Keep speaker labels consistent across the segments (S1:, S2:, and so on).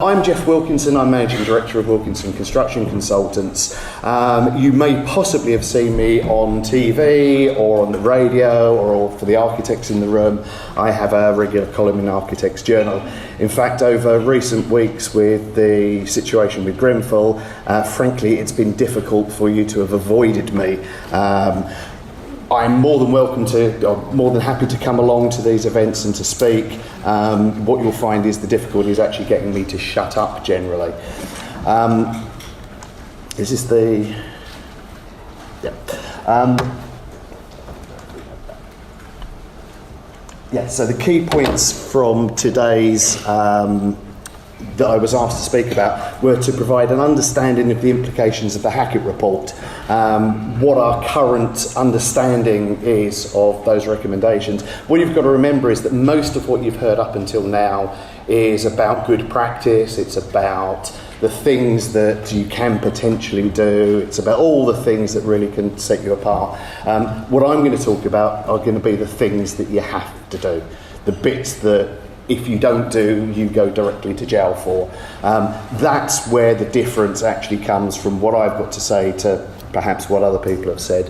S1: I'm Geoff Wilkinson, I'm Managing Director of Wilkinson Construction Consultants. You may possibly have seen me on TV or on the radio, or for the architects in the room, I have a regular column in Architects Journal. In fact, over recent weeks with the situation with Grenfell, frankly it's been difficult for you to have avoided me. I'm more than happy to come along to these events and to speak. What you'll find is the difficulty is actually getting me to shut up generally. Is this the... Yeah. So the key points from today's that I was asked to speak about were to provide an understanding of the implications of the Hackitt report, what our current understanding is of those recommendations. What you've got to remember is that most of what you've heard up until now is about good practice, it's about the things that you can potentially do, it's about all the things that really can set you apart. What I'm going to talk about are going to be the things that you have to do, the bits that if you don't do, you go directly to jail for. That's where the difference actually comes from what I've got to say to perhaps what other people have said.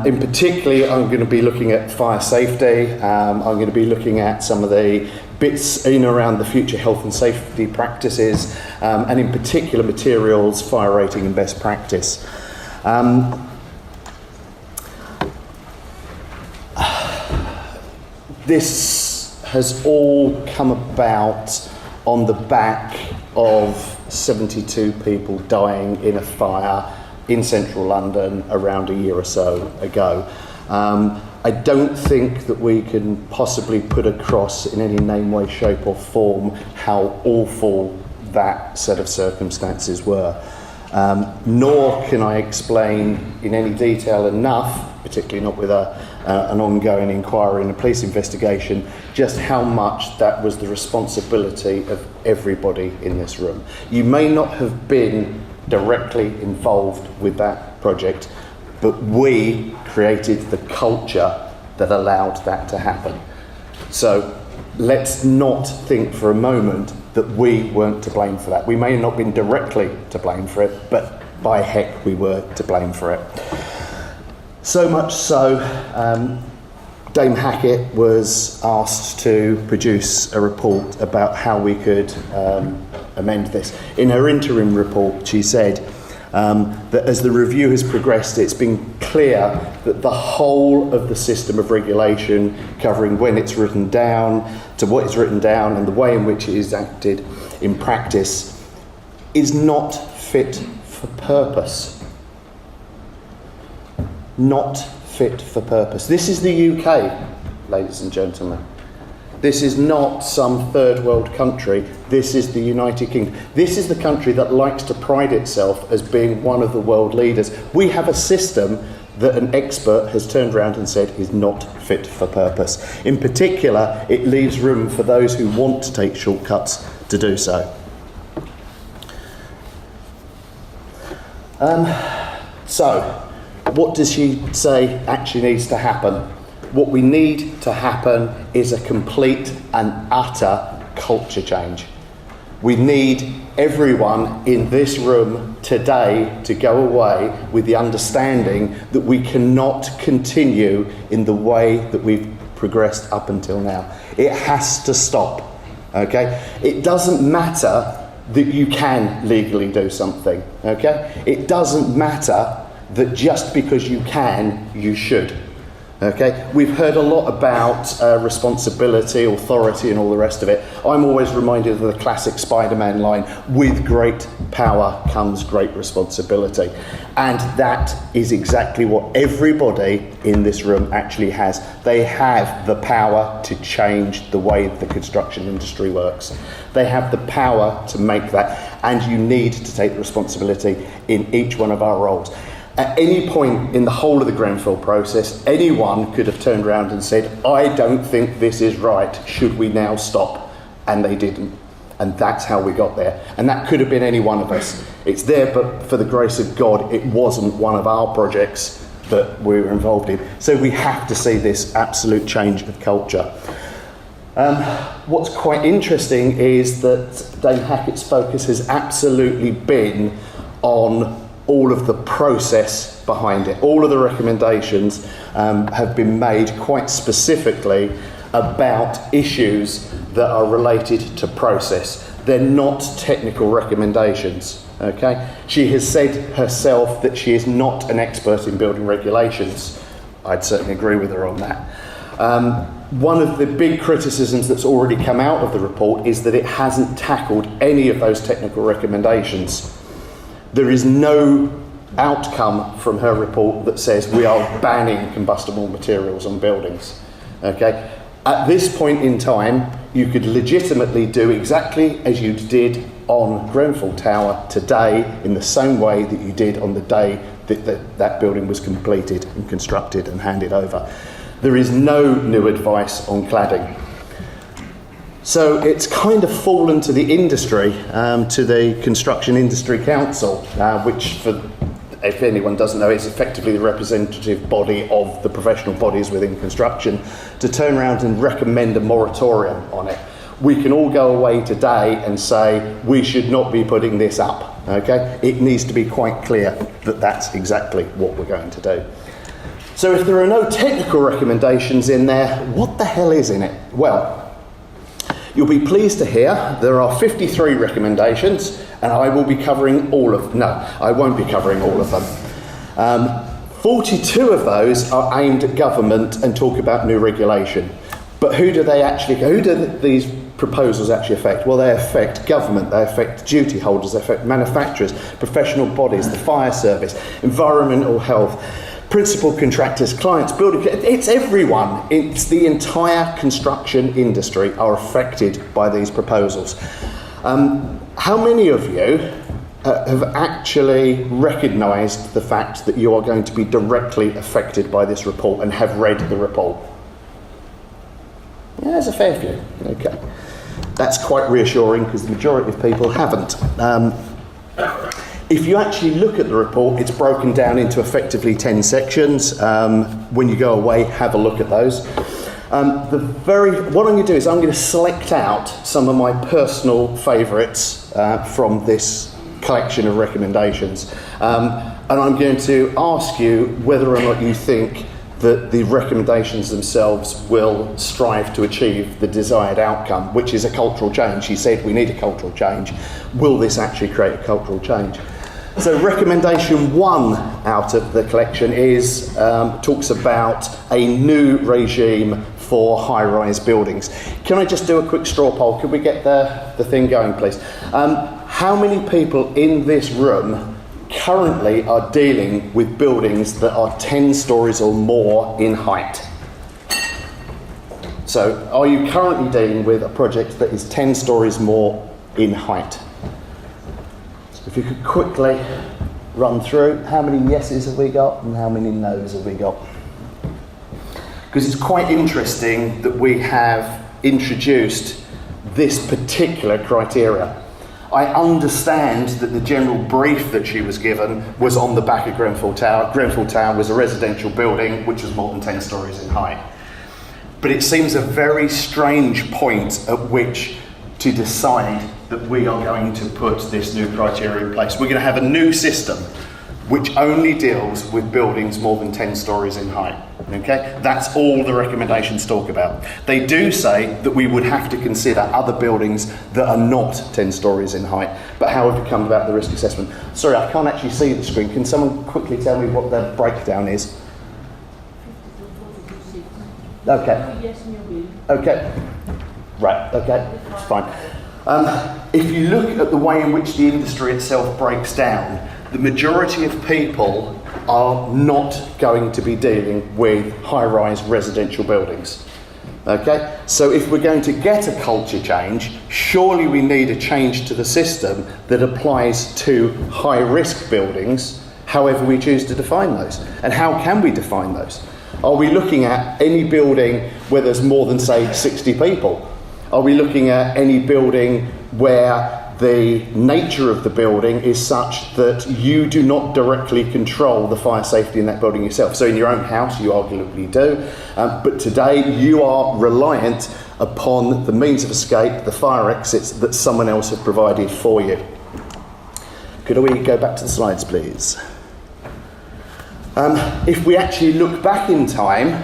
S1: In particular, I'm going to be looking at fire safety. I'm going to be looking at some of the bits in and around the future health and safety practices, and in particular materials, fire rating and best practice. This has all come about on the back of 72 people dying in a fire in central London around a year or so ago. I don't think that we can possibly put across in any name, way, shape or form how awful that set of circumstances were. Nor can I explain in any detail enough, particularly not with an ongoing inquiry and a police investigation, just how much that was the responsibility of everybody in this room. You may not have been directly involved with that project, but we created the culture that allowed that to happen. So let's not think for a moment that we weren't to blame for that. We may not have been directly to blame for it, but by heck we were to blame for it. So much so, Dame Hackitt was asked to produce a report about how we could amend this. In her interim report, she said that as the review has progressed, it's been clear that the whole of the system of regulation, covering when it's written down, to what it's written down, and the way in which it is acted in practice, is not fit for purpose. Not fit for purpose. This is the UK, ladies and gentlemen. This is not some third world country. This is the United Kingdom. This is the country that likes to pride itself as being one of the world leaders. We have a system that an expert has turned around and said is not fit for purpose. In particular, it leaves room for those who want to take shortcuts to do so. So, what does she say actually needs to happen? What we need to happen is a complete and utter culture change. We need everyone in this room today to go away with the understanding that we cannot continue in the way that we've progressed up until now. It has to stop, okay? It doesn't matter that you can legally do something, okay? It doesn't matter that just because you can, you should. Okay, we've heard a lot about responsibility, authority and all the rest of it. I'm always reminded of the classic Spider-Man line, with great power comes great responsibility. And that is exactly what everybody in this room actually has. They have the power to change the way the construction industry works. They have the power to make that, and you need to take responsibility in each one of our roles. At any point in the whole of the Grenfell process, anyone could have turned around and said, I don't think this is right, should we now stop? And they didn't. And that's how we got there. And that could have been any one of us. It's there, but for the grace of God, it wasn't one of our projects that we were involved in. So we have to see this absolute change of culture. What's quite interesting is that Dame Hackitt's focus has absolutely been on all of the process behind it. All of the recommendations have been made quite specifically about issues that are related to process. They're not technical recommendations, okay? She has said herself that she is not an expert in building regulations. I'd certainly agree with her on that. One of the big criticisms that's already come out of the report is that it hasn't tackled any of those technical recommendations. There is no outcome from her report that says we are banning combustible materials on buildings. Okay? At this point in time, you could legitimately do exactly as you did on Grenfell Tower today in the same way that you did on the day that that building was completed and constructed and handed over. There is no new advice on cladding. So it's kind of fallen to the industry, to the Construction Industry Council, which, if anyone doesn't know, is effectively the representative body of the professional bodies within construction, to turn around and recommend a moratorium on it. We can all go away today and say we should not be putting this up, okay? It needs to be quite clear that that's exactly what we're going to do. So if there are no technical recommendations in there, what the hell is in it? Well, you'll be pleased to hear there are 53 recommendations, and I will be covering all of them. No, I won't be covering all of them. 42 of those are aimed at government and talk about new regulation. But who do these proposals actually affect? Well, they affect government, they affect duty holders, they affect manufacturers, professional bodies, the fire service, environmental health, principal contractors, clients, building, it's everyone. It's the entire construction industry are affected by these proposals. How many of you have actually recognised the fact that you are going to be directly affected by this report and have read the report? Yeah, there's a fair few. Okay. That's quite reassuring because the majority of people haven't. If you actually look at the report, it's broken down into effectively 10 sections. When you go away, have a look at those. What I'm going to do is I'm going to select out some of my personal favourites from this collection of recommendations. And I'm going to ask you whether or not you think that the recommendations themselves will strive to achieve the desired outcome, which is a cultural change. She said we need a cultural change. Will this actually create a cultural change? So recommendation 1 out of the collection is talks about a new regime for high-rise buildings. Can I just do a quick straw poll? Could we get the thing going, please? How many people in this room currently are dealing with buildings that are 10 stories or more in height? So are you currently dealing with a project that is 10 stories more in height? So if you could quickly run through, how many yeses have we got and how many noes have we got? Because it's quite interesting that we have introduced this particular criteria. I understand that the general brief that she was given was on the back of Grenfell Tower. Grenfell Tower was a residential building which was more than 10 stories in height. But it seems a very strange point at which to decide that we are going to put this new criteria in place. We're going to have a new system which only deals with buildings more than 10 stories in height. Okay? That's all the recommendations talk about. They do say that we would have to consider other buildings that are not 10 stories in height. But how have you come about the risk assessment? Sorry, I can't actually see the screen. Can someone quickly tell me what the breakdown is? Okay. Okay. Right, okay, it's fine. If you look at the way in which the industry itself breaks down, the majority of people are not going to be dealing with high-rise residential buildings. Okay? So if we're going to get a culture change, surely we need a change to the system that applies to high-risk buildings, however we choose to define those. And how can we define those? Are we looking at any building where there's more than, say, 60 people? Are we looking at any building where the nature of the building is such that you do not directly control the fire safety in that building yourself? So in your own house, you arguably do. But today, you are reliant upon the means of escape, the fire exits that someone else had provided for you. Could we go back to the slides, please? If we actually look back in time,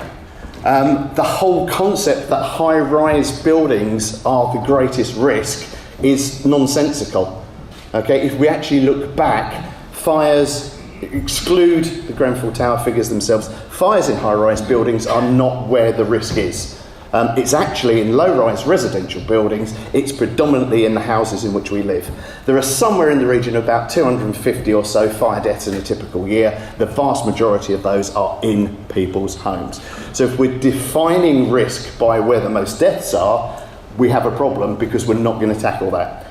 S1: the whole concept that high-rise buildings are the greatest risk is nonsensical. Okay, if we actually look back, fires, exclude the Grenfell Tower figures themselves, fires in high-rise buildings are not where the risk is. It's actually in low-rise residential buildings, it's predominantly in the houses in which we live. There are somewhere in the region of about 250 or so fire deaths in a typical year. The vast majority of those are in people's homes. So if we're defining risk by where the most deaths are, we have a problem because we're not going to tackle that.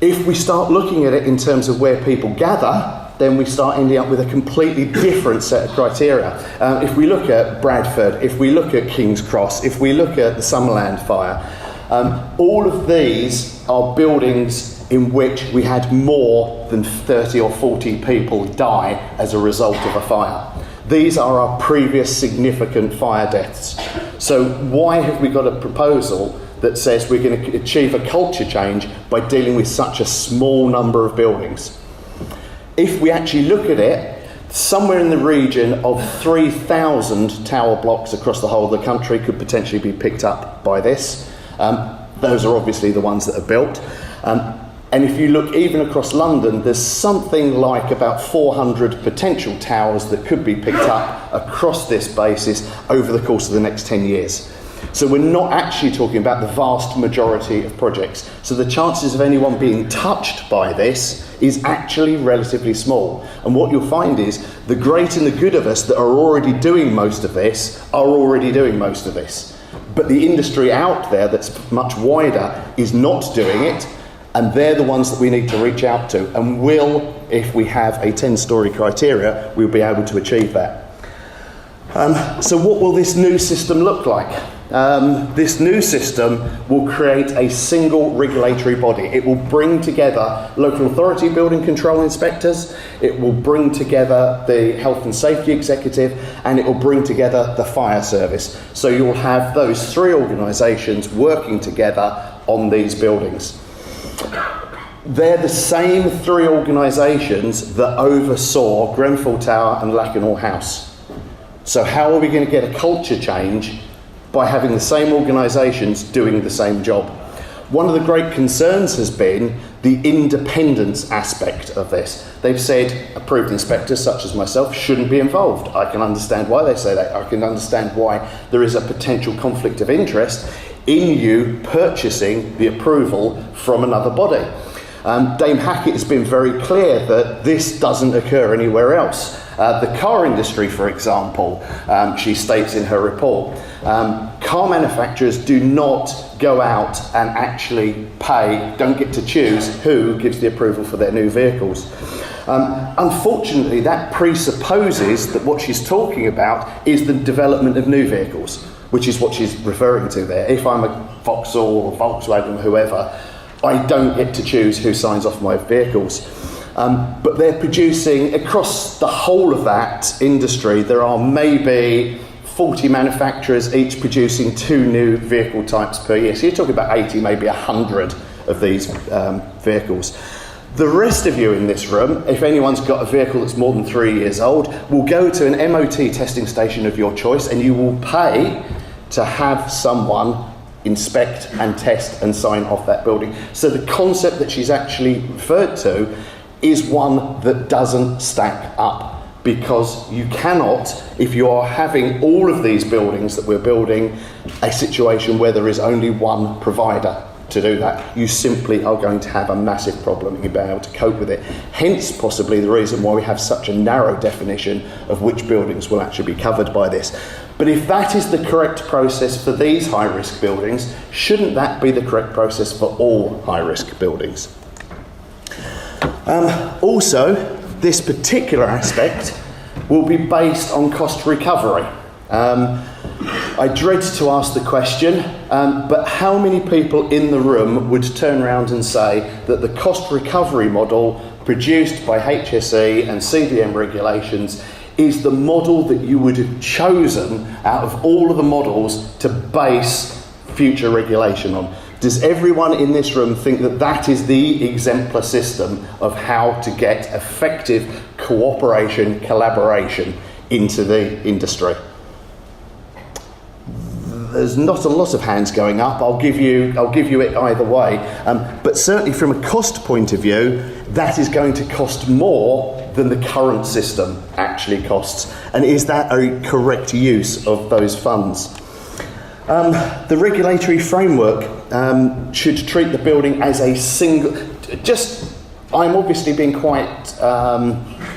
S1: If we start looking at it in terms of where people gather, then we start ending up with a completely different set of criteria. If we look at Bradford, if we look at King's Cross, if we look at the Summerland fire, all of these are buildings in which we had more than 30 or 40 people die as a result of a fire. These are our previous significant fire deaths. So why have we got a proposal that says we're going to achieve a culture change by dealing with such a small number of buildings? If we actually look at it, somewhere in the region of 3,000 tower blocks across the whole of the country could potentially be picked up by this. Those are obviously the ones that are built. And if you look even across London, there's something like about 400 potential towers that could be picked up across this basis over the course of the next 10 years. So we're not actually talking about the vast majority of projects. So the chances of anyone being touched by this is actually relatively small. And what you'll find is the great and the good of us that are already doing most of this are already doing most of this. But the industry out there that's much wider is not doing it, and they're the ones that we need to reach out to. And will, if we have a 10-storey criteria, we'll be able to achieve that. So what will this new system look like? This new system will create a single regulatory body. It will bring together local authority building control inspectors, it will bring together the health and safety executive, and it will bring together the fire service. So you'll have those three organisations working together on these buildings. They're the same three organisations that oversaw Grenfell Tower and Lakenhall House. So how are we going to get a culture change by having the same organisations doing the same job? One of the great concerns has been the independence aspect of this. They've said approved inspectors such as myself shouldn't be involved. I can understand why they say that. I can understand why there is a potential conflict of interest in you purchasing the approval from another body. Dame Hackitt has been very clear that this doesn't occur anywhere else. The car industry, for example, she states in her report, car manufacturers do not go out and actually pay, don't get to choose who gives the approval for their new vehicles. Unfortunately, that presupposes that what she's talking about is the development of new vehicles, which is what she's referring to there. If I'm a Vauxhall or Volkswagen, whoever, I don't get to choose who signs off my vehicles. But they're producing, across the whole of that industry, there are maybe 40 manufacturers each producing 2 new vehicle types per year. So you're talking about 80, maybe 100 of these vehicles. The rest of you in this room, if anyone's got a vehicle that's more than 3 years old, will go to an MOT testing station of your choice, and you will pay to have someone inspect and test and sign off that building. So the concept that she's actually referred to is one that doesn't stack up, because you cannot, if you are having all of these buildings that we're building, a situation where there is only one provider to do that, you simply are going to have a massive problem in being able to cope with it. Hence possibly the reason why we have such a narrow definition of which buildings will actually be covered by this. But if that is the correct process for these high-risk buildings, shouldn't that be the correct process for all high-risk buildings? Also, this particular aspect will be based on cost recovery. I dread to ask the question, but how many people in the room would turn around and say that the cost recovery model produced by HSE and CDM regulations is the model that you would have chosen out of all of the models to base future regulation on. Does everyone in this room think that that is the exemplar system of how to get effective cooperation, collaboration into the industry? There's not a lot of hands going up. I'll give you it either way. But certainly from a cost point of view, that is going to cost more than the current system actually costs. And is that a correct use of those funds? The regulatory framework should treat the building as a single. I'm obviously being quite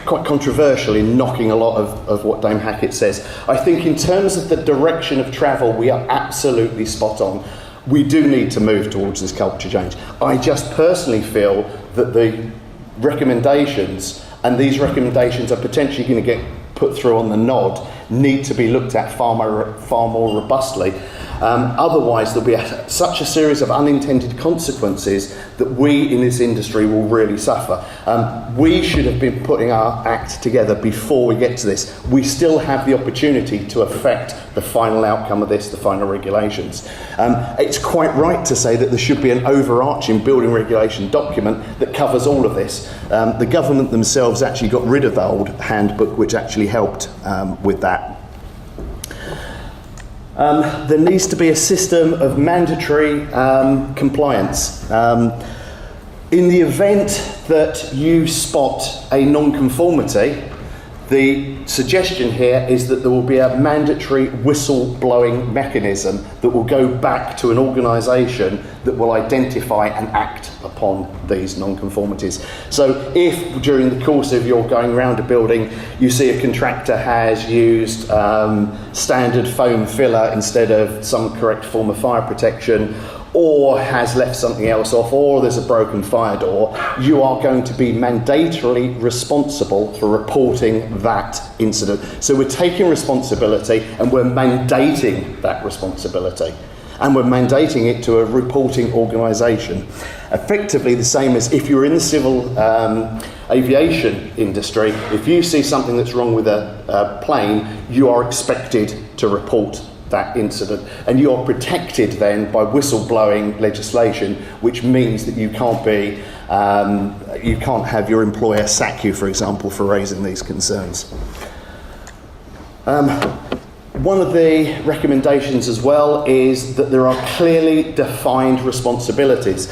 S1: controversial in knocking a lot of what Dame Hackitt says. I think in terms of the direction of travel, we are absolutely spot on. We do need to move towards this culture change. I just personally feel that the recommendations, and these recommendations are potentially going to get put through on the nod, need to be looked at far more robustly. Otherwise, there'll be such a series of unintended consequences that we in this industry will really suffer. We should have been putting our act together before we get to this. We still have the opportunity to affect the final outcome of this, the final regulations. It's quite right to say that there should be an overarching building regulation document that covers all of this. The government themselves actually got rid of the old handbook, which actually helped with that. There needs to be a system of mandatory compliance. In the event that you spot a non-conformity, the suggestion here is that there will be a mandatory whistle-blowing mechanism that will go back to an organisation that will identify and act upon these non-conformities. So if during the course of your going around a building you see a contractor has used standard foam filler instead of some correct form of fire protection, or has left something else off, or there's a broken fire door, you are going to be mandatorily responsible for reporting that incident. So we're taking responsibility and we're mandating that responsibility. And we're mandating it to a reporting organisation. Effectively the same as if you're in the civil aviation industry, if you see something that's wrong with a plane, you are expected to report that incident, and you are protected then by whistleblowing legislation, which means that you can't have your employer sack you, for example, for raising these concerns. One of the recommendations as well is that there are clearly defined responsibilities.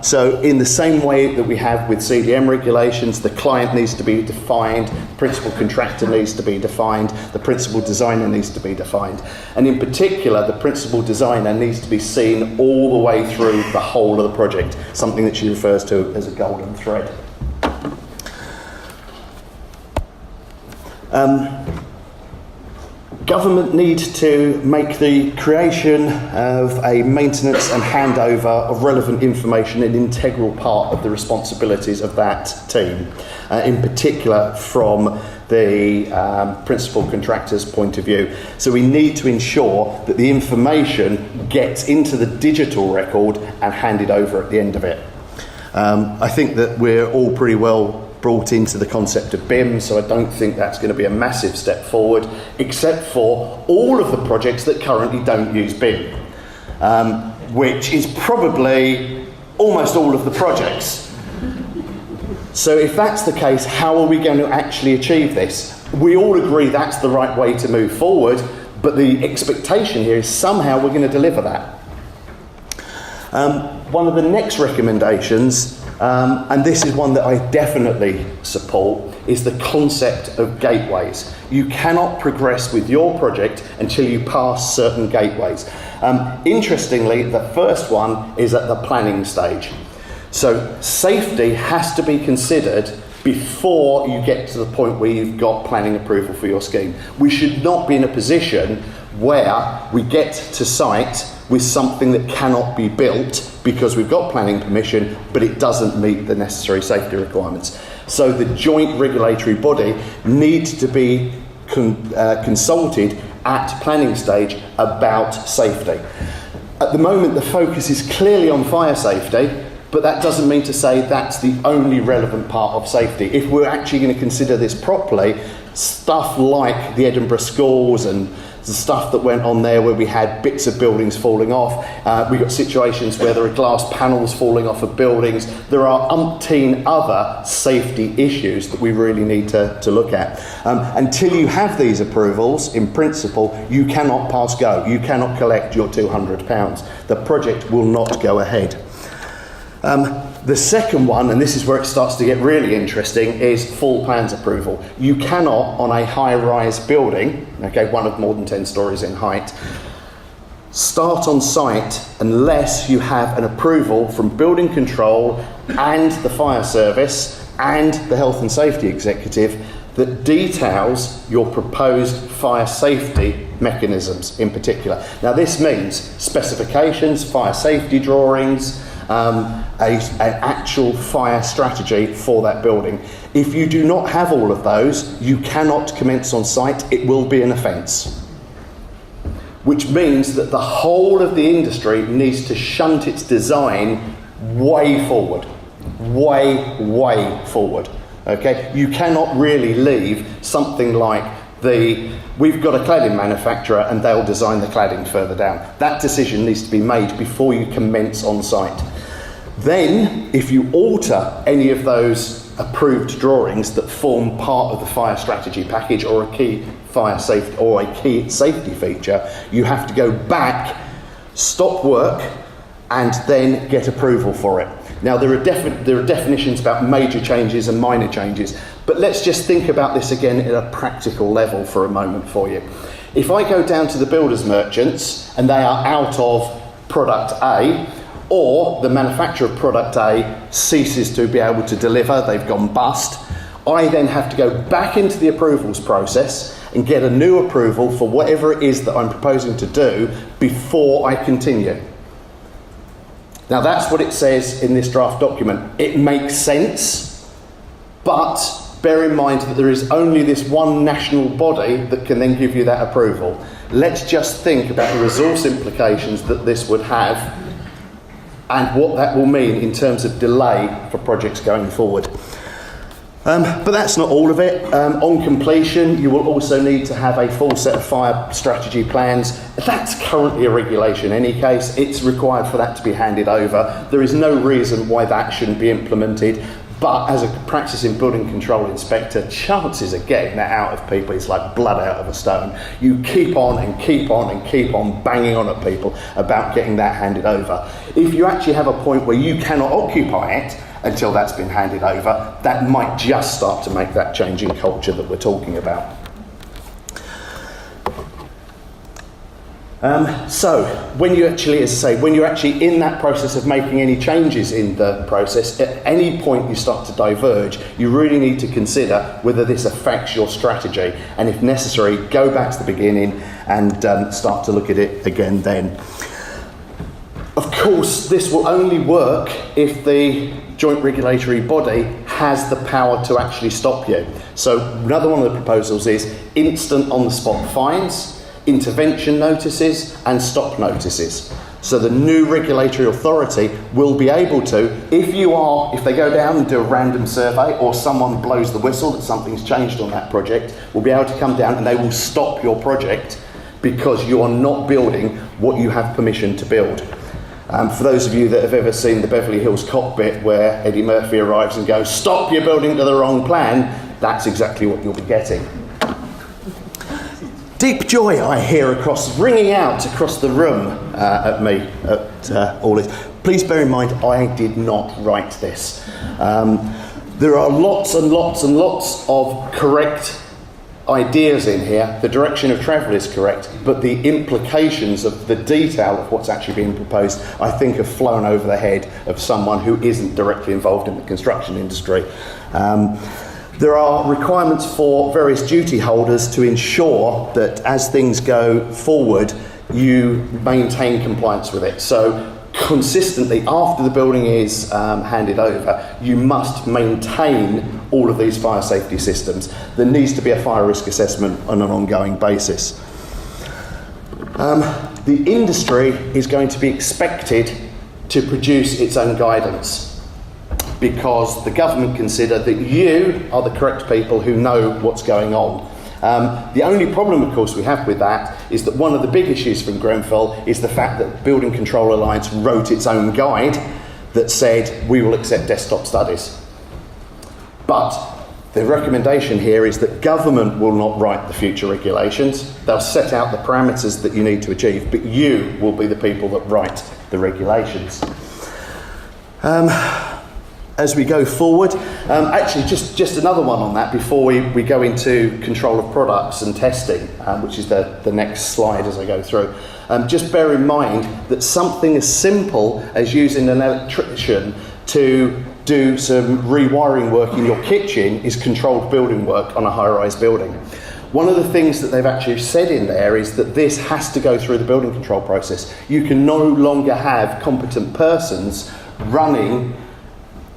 S1: So in the same way that we have with CDM regulations, the client needs to be defined, the principal contractor needs to be defined, the principal designer needs to be defined. And in particular, the principal designer needs to be seen all the way through the whole of the project, something that she refers to as a golden thread. Government needs to make the creation of a maintenance and handover of relevant information an integral part of the responsibilities of that team, in particular from the principal contractor's point of view. So we need to ensure that the information gets into the digital record and handed over at the end of it. I think that we're all pretty well brought into the concept of BIM, so I don't think that's going to be a massive step forward, except for all of the projects that currently don't use BIM, which is probably almost all of the projects. So if that's the case, how are we going to actually achieve this? We all agree that's the right way to move forward, but the expectation here is somehow we're going to deliver that. One of the next recommendations, and this is one that I definitely support, is the concept of gateways. You cannot progress with your project until you pass certain gateways. Interestingly, the first one is at the planning stage. So safety has to be considered before you get to the point where you've got planning approval for your scheme. We should not be in a position where we get to site with something that cannot be built because we've got planning permission, but it doesn't meet the necessary safety requirements. So the joint regulatory body needs to be consulted at planning stage about safety. At the moment, the focus is clearly on fire safety, but that doesn't mean to say that's the only relevant part of safety. If we're actually going to consider this properly, stuff like the Edinburgh schools and the stuff that went on there where we had bits of buildings falling off. We've got situations where there are glass panels falling off of buildings. There are umpteen other safety issues that we really need to look at. Until you have these approvals, in principle, you cannot pass go. You cannot collect your £200. The project will not go ahead. The second one, and this is where it starts to get really interesting, is full plans approval. You cannot, on a high-rise building, okay, one of more than 10 stories in height, start on site unless you have an approval from building control and the fire service and the health and safety executive that details your proposed fire safety mechanisms in particular. Now this means specifications, fire safety drawings, an actual fire strategy for that building. If you do not have all of those, you cannot commence on site. It will be an offence. Which means that the whole of the industry needs to shunt its design way forward. Way forward. Okay? You cannot really leave something like we've got a cladding manufacturer and they'll design the cladding further down. That decision needs to be made before you commence on site. Then, if you alter any of those approved drawings that form part of the fire strategy package or a key fire safety or a key safety feature, you have to go back, stop work, and then get approval for it. Now, there are definitions about major changes and minor changes, but let's just think about this again at a practical level for a moment for you. If I go down to the builders merchants and they are out of product A, or the manufacturer of product A ceases to be able to deliver, they've gone bust, I then have to go back into the approvals process and get a new approval for whatever it is that I'm proposing to do before I continue. Now that's what it says in this draft document. It makes sense, but bear in mind that there is only this one national body that can then give you that approval. Let's just think about the resource implications that this would have and what that will mean in terms of delay for projects going forward. But that's not all of it. On completion, you will also need to have a full set of fire strategy plans. That's currently a regulation in any case. It's required for that to be handed over. There is no reason why that shouldn't be implemented. But as a practicing building control inspector, chances of getting that out of people is like blood out of a stone. You keep on and keep on and keep on banging on at people about getting that handed over. If you actually have a point where you cannot occupy it until that's been handed over, that might just start to make that change in culture that we're talking about. So, when you're actually in that process of making any changes in the process, at any point you start to diverge, you really need to consider whether this affects your strategy, and if necessary, go back to the beginning and start to look at it again then. Of course, this will only work if the joint regulatory body has the power to actually stop you. So another one of the proposals is instant on-the-spot fines, intervention notices and stop notices. So the new regulatory authority will be able to, if they go down and do a random survey or someone blows the whistle that something's changed on that project, will be able to come down and they will stop your project because you are not building what you have permission to build. For those of you that have ever seen the Beverly Hills Cop bit where Eddie Murphy arrives and goes, "Stop, you're building to the wrong plan," that's exactly what you'll be getting. Deep joy I hear ringing out across the room at me at all this. Please bear in mind, I did not write this. There are lots and lots and lots of correct ideas in here. The direction of travel is correct, but the implications of the detail of what's actually being proposed, I think, have flown over the head of someone who isn't directly involved in the construction industry. There are requirements for various duty holders to ensure that as things go forward, you maintain compliance with it. So consistently, after the building is handed over, you must maintain all of these fire safety systems. There needs to be a fire risk assessment on an ongoing basis. The industry is going to be expected to produce its own guidance, because the government consider that you are the correct people who know what's going on. The only problem, of course, we have with that is that one of the big issues from Grenfell is the fact that Building Control Alliance wrote its own guide that said we will accept desktop studies. But the recommendation here is that government will not write the future regulations. They'll set out the parameters that you need to achieve, but you will be the people that write the regulations. As we go forward, actually just another one on that before we go into control of products and testing, which is the next slide as I go through. Just bear in mind that something as simple as using an electrician to do some rewiring work in your kitchen is controlled building work on a high-rise building. One of the things that they've actually said in there is that this has to go through the building control process. You can no longer have competent persons running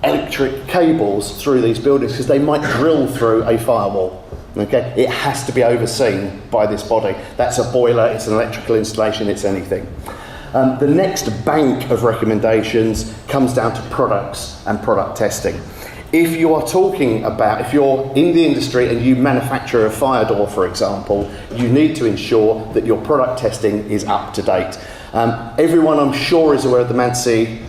S1: electric cables through these buildings because they might drill through a firewall. Okay, it has to be overseen by this body. That's a boiler, it's an electrical installation, it's anything. The next bank of recommendations comes down to products and product testing. If you are talking about, if you're in the industry and you manufacture a fire door, for example, you need to ensure that your product testing is up to date. Everyone, I'm sure, is aware of the Mansi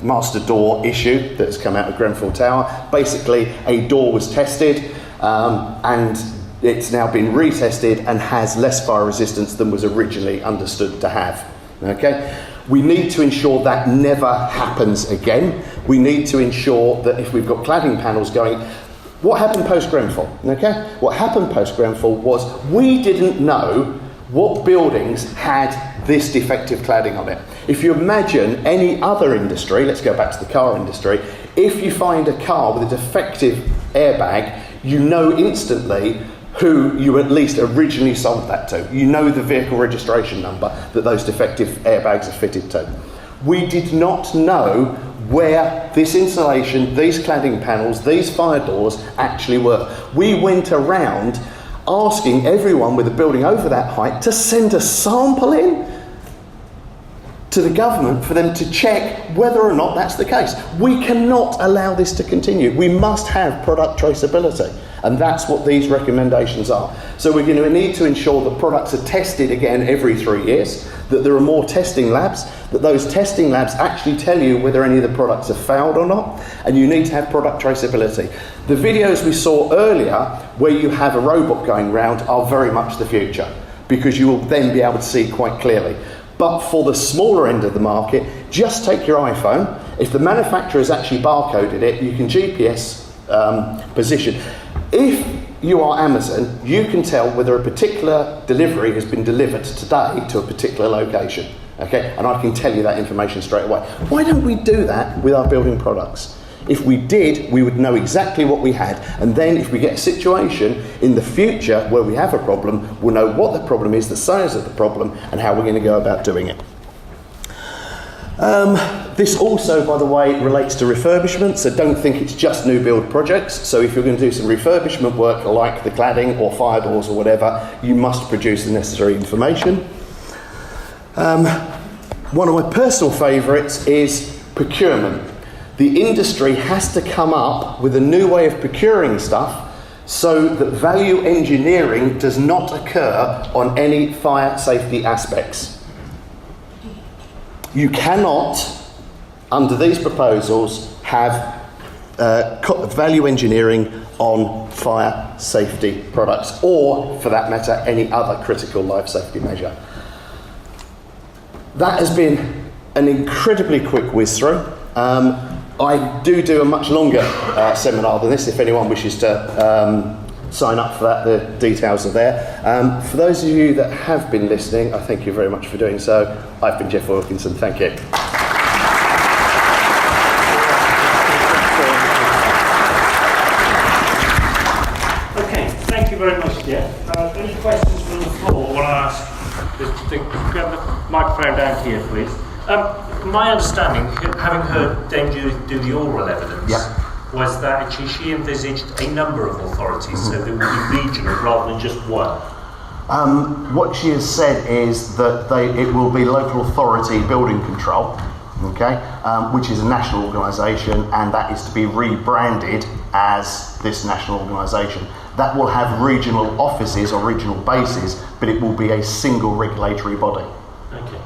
S1: master door issue that's come out of Grenfell Tower. Basically, a door was tested and it's now been retested and has less fire resistance than was originally understood to have. Okay, we need to ensure that never happens again. We need to ensure that if we've got cladding panels going, what happened post-Grenfell? Okay, what happened post-Grenfell was we didn't know what buildings had this defective cladding on it. If you imagine any other industry, let's go back to the car industry, if you find a car with a defective airbag, you know instantly who you at least originally sold that to. You know the vehicle registration number that those defective airbags are fitted to. We did not know where this insulation, these cladding panels, these fire doors actually were. We went around asking everyone with a building over that height to send a sample in to the government for them to check whether or not that's the case. We cannot allow this to continue. We must have product traceability, and that's what these recommendations are. So we're going to need to ensure that products are tested again every 3 years, that there are more testing labs, that those testing labs actually tell you whether any of the products have failed or not, and you need to have product traceability. The videos we saw earlier where you have a robot going round are very much the future, because you will then be able to see quite clearly. But for the smaller end of the market, just take your iPhone. If the manufacturer has actually barcoded it, you can GPS position. If you are Amazon, you can tell whether a particular delivery has been delivered today to a particular location. Okay, and I can tell you that information straight away. Why don't we do that with our building products? If we did, we would know exactly what we had, and then if we get a situation in the future where we have a problem, we'll know what the problem is, the size of the problem, and how we're going to go about doing it. This also, by the way, relates to refurbishment, so don't think it's just new build projects. So if you're going to do some refurbishment work like the cladding or fire doors or whatever, you must produce the necessary information. One of my personal favourites is procurement. The industry has to come up with a new way of procuring stuff so that value engineering does not occur on any fire safety aspects. You cannot, under these proposals, have value engineering on fire safety products, or, for that matter, any other critical life safety measure. That has been an incredibly quick whiz through. I do a much longer seminar than this. If anyone wishes to sign up for that, the details are there. For those of you that have been listening, I thank you very much for doing so. I've been Geoff Wilkinson. Thank you.
S2: Okay, thank you very much, Geoff. Any questions from the floor? I want to ask, grab the microphone down here, please. My understanding, having heard Dame Judith do the oral evidence, was that actually she envisaged a number of authorities, so there would be regional rather than just one.
S1: What she has said is that it will be local authority building control, okay, which is a national organisation, and that is to be rebranded as this national organisation. that will have regional offices or regional bases, but it will be a single regulatory body.
S2: Okay.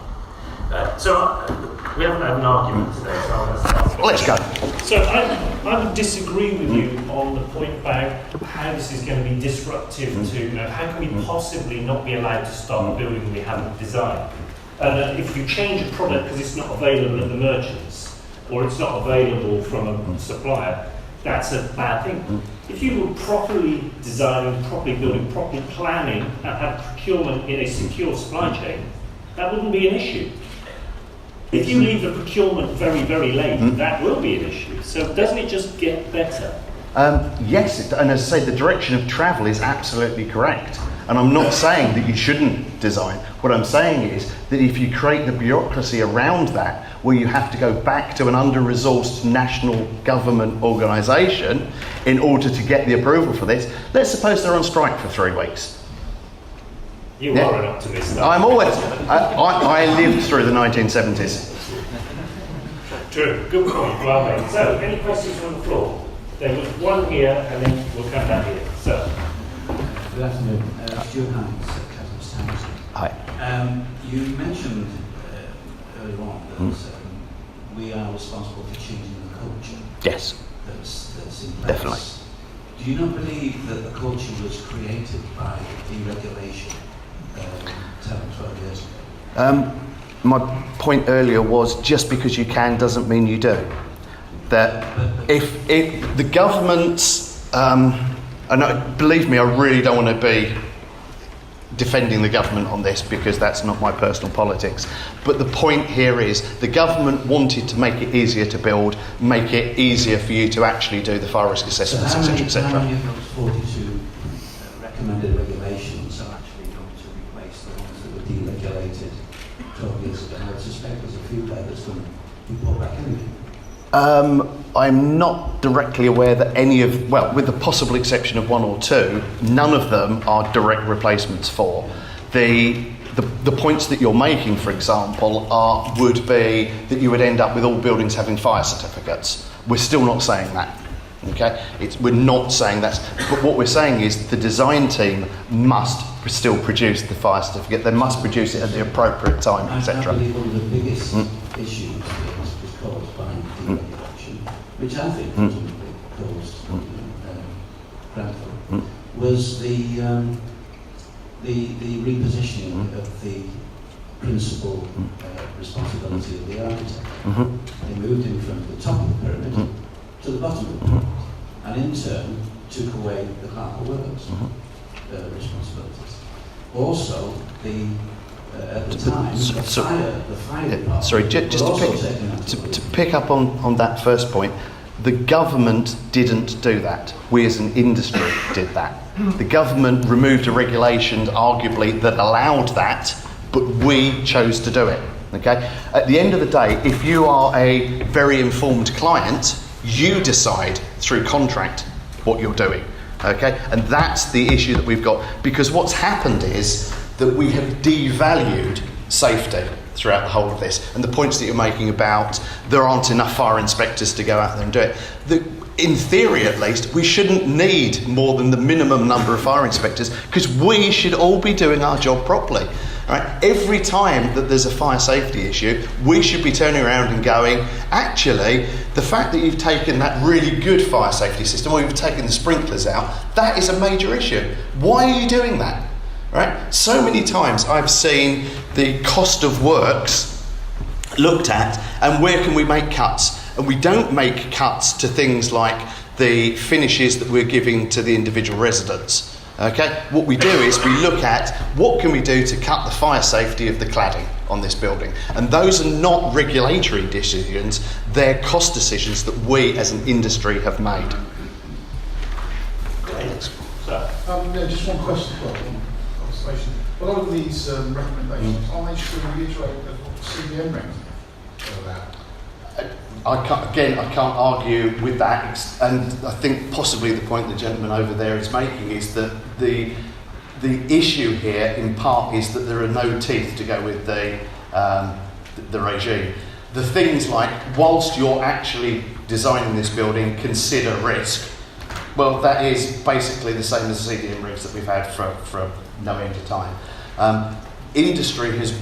S2: We haven't had an argument today, so I'm going to start.
S1: Let's go.
S2: So I would disagree with you on the point about how this is going to be disruptive to, how can we possibly not be allowed to start building we haven't designed? And if you change a product because it's not available at the merchants, or it's not available from a supplier, that's a bad thing. If you were properly designing, properly building, properly planning, and had procurement in a secure supply chain, that wouldn't be an issue. If you leave the procurement very, very late, that will be an issue. So doesn't it just get better?
S1: Yes, and as I say, the direction of travel is absolutely correct. And I'm not saying that you shouldn't design. What I'm saying is that if you create the bureaucracy around that, where you have to go back to an under-resourced national government organisation in order to get the approval for this, let's suppose they're on strike for 3 weeks.
S2: You are an optimist.
S1: I'm always. I lived through the 1970s.
S2: True. Good point. Well made. So, any questions from the floor? There was one here, and then we'll come back here. So.
S3: Good afternoon. Stuart Hines at Catalyst Housing.
S1: Hi.
S3: You mentioned earlier on that we are responsible for changing the culture.
S1: Yes.
S3: That's in place.
S1: Definitely.
S3: Do you not believe that the culture was created by deregulation 10 or 12 years ago?
S1: My point earlier was just because you can doesn't mean you do. That if the government's, and believe me, I really don't want to be defending the government on this because that's not my personal politics. But the point here is the government wanted to make it easier to build, make it easier for you to actually do the fire risk assessments, etc., etc.
S3: How many of those 42 recommended regulations are actually going to replace the ones that were deregulated 12 years ago? I suspect there's a few there that's going to be put back in.
S1: I'm not directly aware that any of, well, with the possible exception of 1 or 2, none of them are direct replacements for. The points that you're making, for example, would be that you would end up with all buildings having fire certificates. We're still not saying that. Okay, we're not saying that. But what we're saying is the design team must still produce the fire certificate. They must produce it at the appropriate time, etc.
S3: I believe one of the biggest issues was caused by deregulation, which I think ultimately caused Grenfell, was the repositioning of the principal responsibility of the architect. They moved him from the top of the pyramid to the bottom of the pyramid, and in turn took away the clerk of works responsibilities. Also, at the time, the fire department.
S1: Sorry, just to pick up on that first point, the government didn't do that. We as an industry did that. The government removed a regulation, arguably, that allowed that, but we chose to do it. Okay. At the end of the day, if you are a very informed client, you decide through contract what you're doing. Okay, and that's the issue that we've got, because what's happened is that we have devalued safety throughout the whole of this, and the points that you're making about there aren't enough fire inspectors to go out there and do it. In theory, at least, we shouldn't need more than the minimum number of fire inspectors, because we should all be doing our job properly. Right? Every time that there's a fire safety issue, we should be turning around and going, actually, the fact that you've taken that really good fire safety system, or you've taken the sprinklers out, that is a major issue. Why are you doing that? Right? So many times I've seen the cost of works looked at, and where can we make cuts? And we don't make cuts to things like the finishes that we're giving to the individual residents. Okay, what we do is we look at what can we do to cut the fire safety of the cladding on this building, and those are not regulatory decisions; they're cost decisions that we as an industry have made.
S4: Yeah, just one question, one observation. A lot of these recommendations, aren't they should reiterate what CBN regs are about?
S1: I can't argue with that, and I think possibly the point the gentleman over there is making is that the issue here, in part, is that there are no teeth to go with the regime. The things like, whilst you're actually designing this building, consider risk. Well, that is basically the same as the CDM rigs that we've had for no end of time. Industry has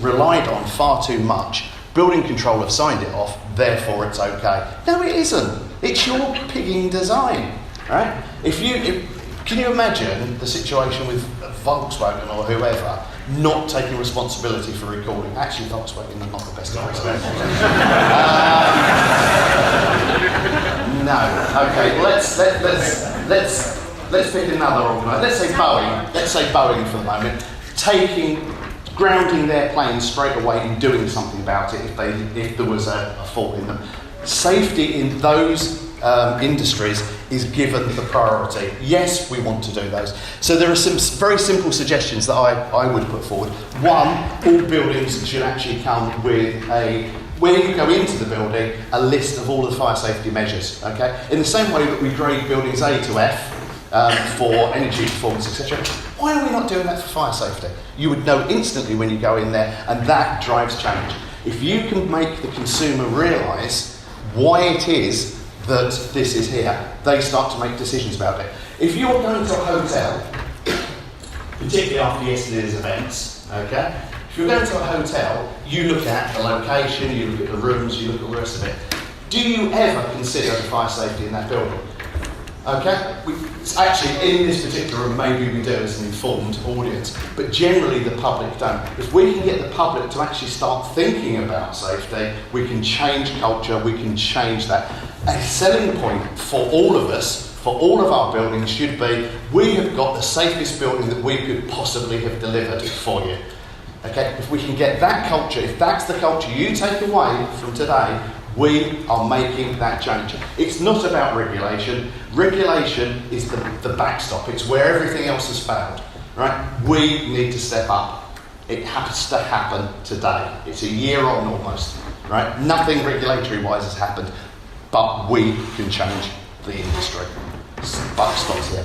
S1: relied on far too much. Building control have signed it off, therefore it's okay. No, it isn't. It's your pigging design, right? Can you imagine the situation with Volkswagen or whoever not taking responsibility for recalling? Actually, Volkswagen are not the best example. No. Okay. Let's pick another organisation. Let's say Boeing. Let's say Boeing for the moment. Grounding their planes straight away and doing something about it if there was a fault in them. Safety in those industries is given the priority. Yes, we want to do those. So there are some very simple suggestions that I would put forward. One, all buildings should actually come with when you go into the building, a list of all of the fire safety measures. Okay, in the same way that we grade buildings A to F for energy performance, etc. Why are we not doing that for fire safety? You would know instantly when you go in there, and that drives change. If you can make the consumer realise why it is that this is here, they start to make decisions about it. If you're going to a hotel, particularly after yesterday's events, okay, if you're going to a hotel, you look at the location, you look at the rooms, you look at the rest of it. Do you ever consider the fire safety in that building? Okay, actually in this particular room maybe we do as an informed audience, but generally the public don't. If we can get the public to actually start thinking about safety, we can change culture, we can change that. A selling point for all of us, for all of our buildings should be, we have got the safest building that we could possibly have delivered for you. Okay, if we can get that culture, if that's the culture you take away from today, we are making that change. It's not about regulation. Regulation is the backstop. It's where everything else has failed. Right? We need to step up. It has to happen today. It's a year on almost. Right? Nothing regulatory-wise has happened, but we can change the industry. Buck stops here.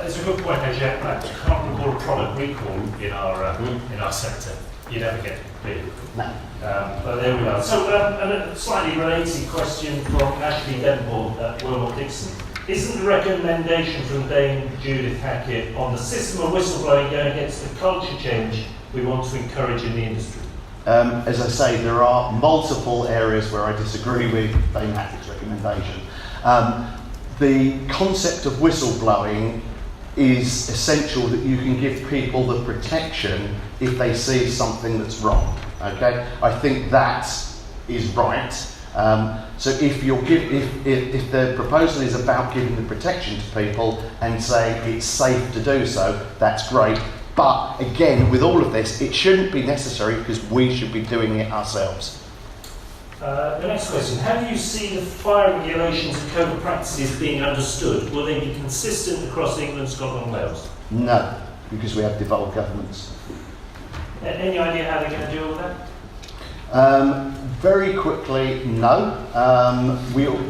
S2: It's a good point, Geoff. I can't recall a product recall in our sector. You never get big.
S1: No.
S2: But there we are. So, a slightly related question from Ashley Denville at Wilmot Dixon. Isn't the recommendation from Dame Judith Hackitt on the system of whistleblowing going against the culture change we want to encourage in the industry?
S1: As I say, there are multiple areas where I disagree with Dame Hackitt's recommendation. The concept of whistleblowing is essential that you can give people the protection if they see something that's wrong. Okay, I think that is right. So if the proposal is about giving the protection to people and saying it's safe to do so, that's great. But again, with all of this, it shouldn't be necessary because we should be doing it ourselves.
S2: The next question, how do you see the fire regulations and code of practices being understood? Will they be consistent across England, Scotland and Wales?
S1: No, because we have devolved governments.
S2: Any idea how they're going to deal with that?
S1: Very quickly, no.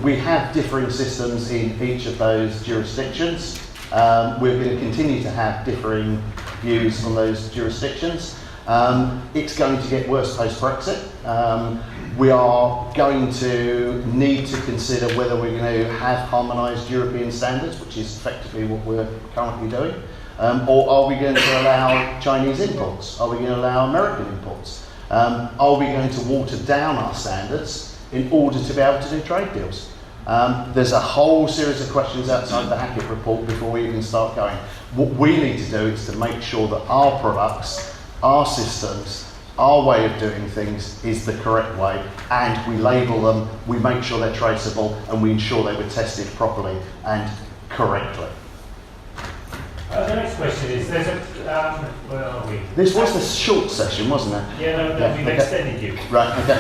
S1: We have differing systems in each of those jurisdictions. We're going to continue to have differing views on those jurisdictions. It's going to get worse post-Brexit. We are going to need to consider whether we're going to have harmonised European standards, which is effectively what we're currently doing, or are we going to allow Chinese imports? Are we going to allow American imports? Are we going to water down our standards in order to be able to do trade deals? There's a whole series of questions outside the Hackitt report before we even start going. What we need to do is to make sure that our products, our systems, our way of doing things is the correct way, and we label them, we make sure they're traceable, and we ensure they were tested properly and correctly.
S2: The next question is, there's a, where are we?
S1: This was the short session, wasn't it?
S2: Yeah, no, we've extended you.
S1: Right, okay.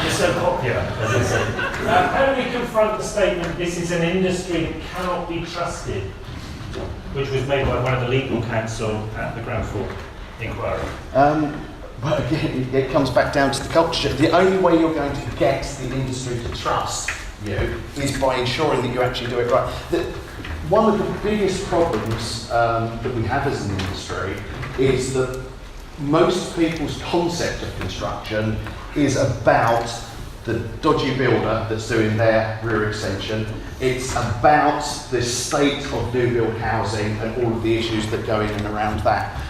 S2: You're so popular, as I say. How do we confront the statement, this is an industry that cannot be trusted, which was made by one of the legal counsel at the Ground Floor inquiry?
S1: Well, again, it comes back down to the culture. The only way you're going to get the industry to trust you is by ensuring that you actually do it right. One of the biggest problems that we have as an industry is that most people's concept of construction is about the dodgy builder that's doing their rear extension. It's about the state of new build housing and all of the issues that go in and around that.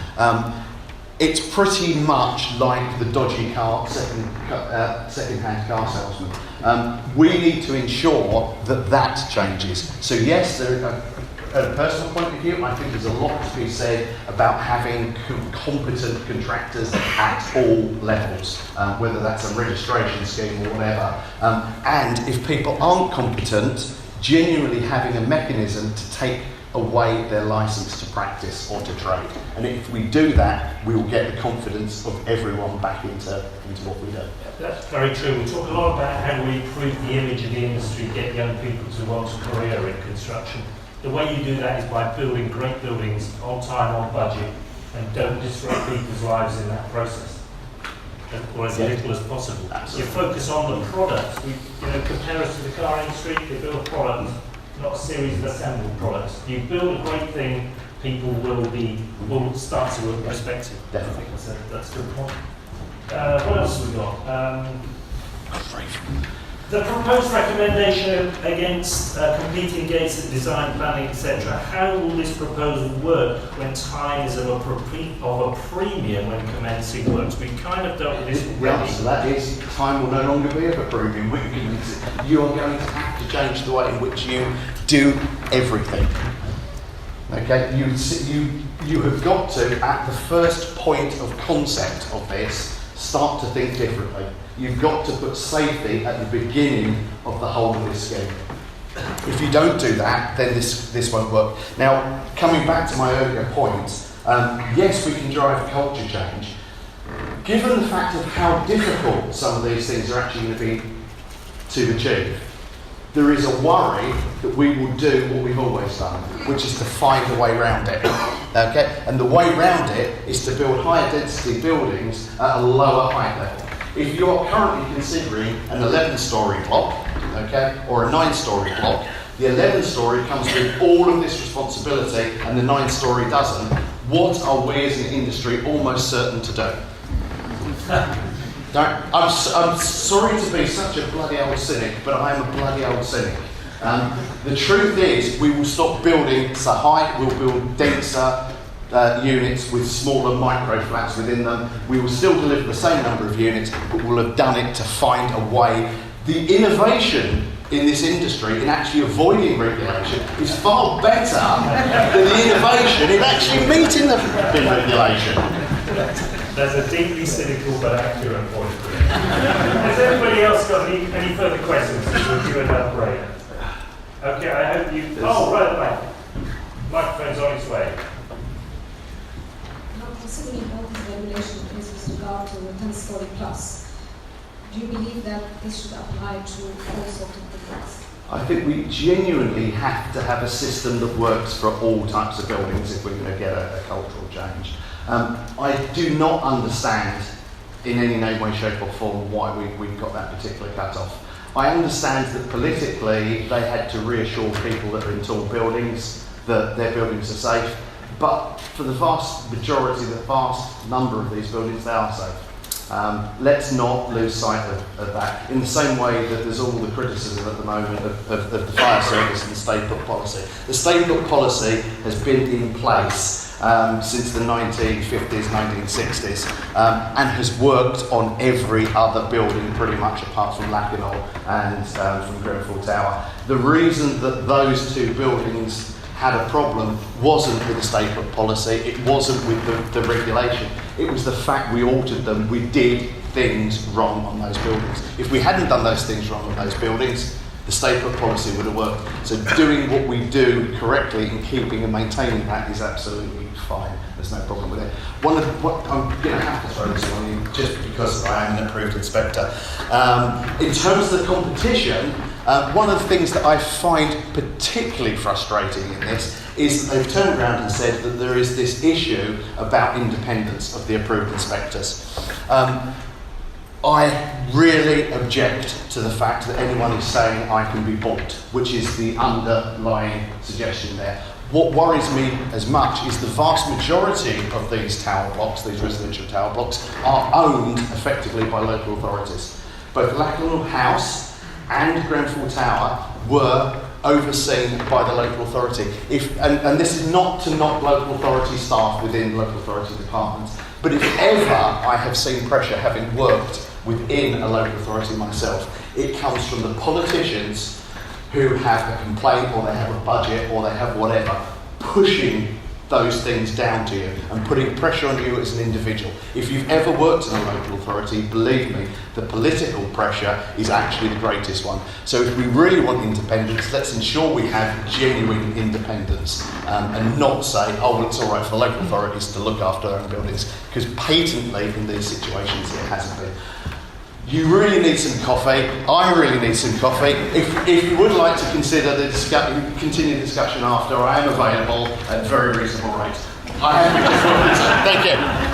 S1: It's pretty much like the dodgy car, second-hand car salesman. We need to ensure that that changes. So yes, at a personal point of view, I think there's a lot to be said about having competent contractors at all levels, whether that's a registration scheme or whatever. And if people aren't competent, genuinely having a mechanism to take away their licence to practice or to trade. And if we do that, we will get the confidence of everyone back into what we do.
S2: That's very true. We talk a lot about how we improve the image of the industry, get young people to want a career in construction. The way you do that is by building great buildings on time, on budget, and don't disrupt people's lives in that process, or as little as possible.
S1: Absolutely.
S2: You focus on the product. Compare us to the car industry. They build a product, not a series of assembled products. You build a great thing, people will start to respect it.
S1: Definitely.
S2: That's a good point. What else have we got? The proposed recommendation against competing gates at design, planning, etc. How will this proposal work when time is of a premium when commencing works? We kind of dealt with this
S1: The
S2: already.
S1: answer to that is time will no longer be of a premium. You are going to have to change the way in which you do everything. Okay, you have got to, at the first point of concept of this, start to think differently. You've got to put safety at the beginning of the whole of this scheme. If you don't do that, then this won't work. Now, coming back to my earlier point, yes, we can drive culture change. Given the fact of how difficult some of these things are actually going to be to achieve, there is a worry that we will do what we've always done, which is to find a way around it. Okay? And the way around it is to build higher density buildings at a lower height level. If you are currently considering an 11-storey block, okay, or a 9-storey block, the 11-storey comes with all of this responsibility and the 9-storey doesn't. What are we as an industry almost certain to do? I'm sorry to be such a bloody old cynic, but I am a bloody old cynic. The truth is, we will stop building so high, we'll build denser units with smaller micro flats within them. We will still deliver the same number of units, but we'll have done it to find a way. The innovation in this industry in actually avoiding regulation is far better than the innovation in actually meeting the regulation.
S2: There's a deeply cynical but accurate point. Has everybody else got any further questions? We'll give it a break. Okay, I hope you... Oh, right. Microphone's on its way.
S5: Considering all this regulation is with regard to 10-story plus, do you believe that this should apply to all sorts of buildings?
S1: I think we genuinely have to have a system that works for all types of buildings if we're going to get a cultural change. I do not understand in any name, way, shape or form why we've got that particular cut-off. I understand that politically they had to reassure people that are in tall buildings that their buildings are safe, but for the vast majority, the vast number of these buildings, they are safe. Let's not lose sight of that. In the same way that there's all the criticism at the moment of the fire service and the stay put policy. The stay put policy has been in place since the 1950s, 1960s, and has worked on every other building pretty much apart from Hackitt and from Grenfell Tower. The reason that those two buildings had a problem wasn't with the stay put policy, it wasn't with the regulation, it was the fact we altered them, we did things wrong on those buildings. If we hadn't done those things wrong on those buildings, the stay put policy would have worked. So doing what we do correctly and keeping and maintaining that is absolutely fine. There's no problem with it. What I'm going to have to throw this on you just because I am an approved inspector. In terms of the competition, one of the things that I find particularly frustrating in this is that they've turned around and said that there is this issue about independence of the approved inspectors. I really object to the fact that anyone is saying I can be bought, which is the underlying suggestion there. What worries me as much is the vast majority of these tower blocks, these residential tower blocks, are owned effectively by local authorities. both Lackland House and Grenfell Tower were overseen by the local authority. And this is not to knock local authority staff within local authority departments, but if ever I have seen pressure, having worked within a local authority myself, it comes from the politicians who have a complaint, or they have a budget, or they have whatever, pushing those things down to you and putting pressure on you as an individual. If you've ever worked in a local authority, believe me, the political pressure is actually the greatest one. So if we really want independence, let's ensure we have genuine independence, and not say, oh, well, it's all right for local authorities to look after their own buildings, because patently in these situations it hasn't been. You really need some coffee. I really need some coffee. If you would like to consider continue the discussion after, I am available at very reasonable rates. Thank you.